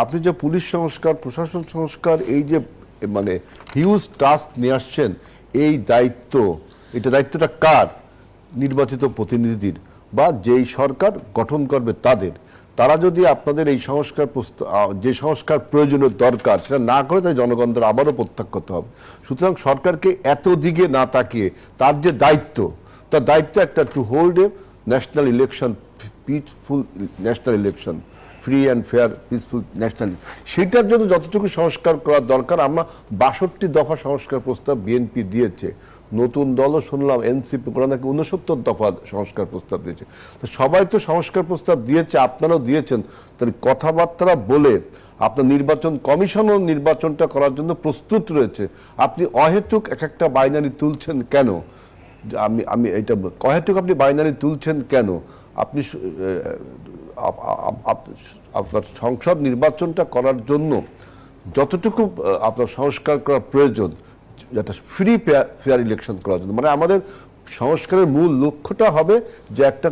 আপনি যে পুলিশ সংস্কার, প্রশাসন সংস্কার, এই যে মানে হিউজ টাস্ক নিয়ে আসছেন, এই দায়িত্বটা কার? নির্বাচিত প্রতিনিধির, বা যেই সরকার গঠন করবে তাদের। তারা যদি আপনাদের এই সংস্কার যে সংস্কার প্রয়োজনীয় দরকার সেটা না করে, তাই জনগণদের আবারও প্রত্যাখ্যান করতে হবে। সুতরাং সরকারকে এত দিকে না তাকিয়ে তার যে তার দায়িত্ব একটা, to hold a national election, peaceful national election, free and fair peaceful national, সেটার জন্য যতটুকু সংস্কার করার দরকার। আমরা ৬২ দফা সংস্কার প্রস্তাব বিএনপি দিয়েছে, নতুন দলও শুনলাম এনসিপি ওরা নাকি ৬৯ দফা সংস্কার প্রস্তাব দিয়েছে। তো সবাই তো সংস্কার প্রস্তাব দিয়েছে, আপনারাও দিয়েছেন। তাহলে কথাবার্তা বলে আপনার নির্বাচন কমিশনও নির্বাচনটা করার জন্য প্রস্তুত রয়েছে। আপনি অহেতুক এক একটা বাইনারি তুলছেন কেন? আমি এটা অহেতুক আপনি বাইনারি তুলছেন কেন? আপনি আপনার সংসদ নির্বাচনটা করার জন্য যতটুকু আপনার সংস্কার করা প্রয়োজন, যেটা ফ্রি ফেয়ার ইলেকশন করার জন্য, মানে আমাদের সংস্কারের মূল লক্ষ্যটা হবে যে একটা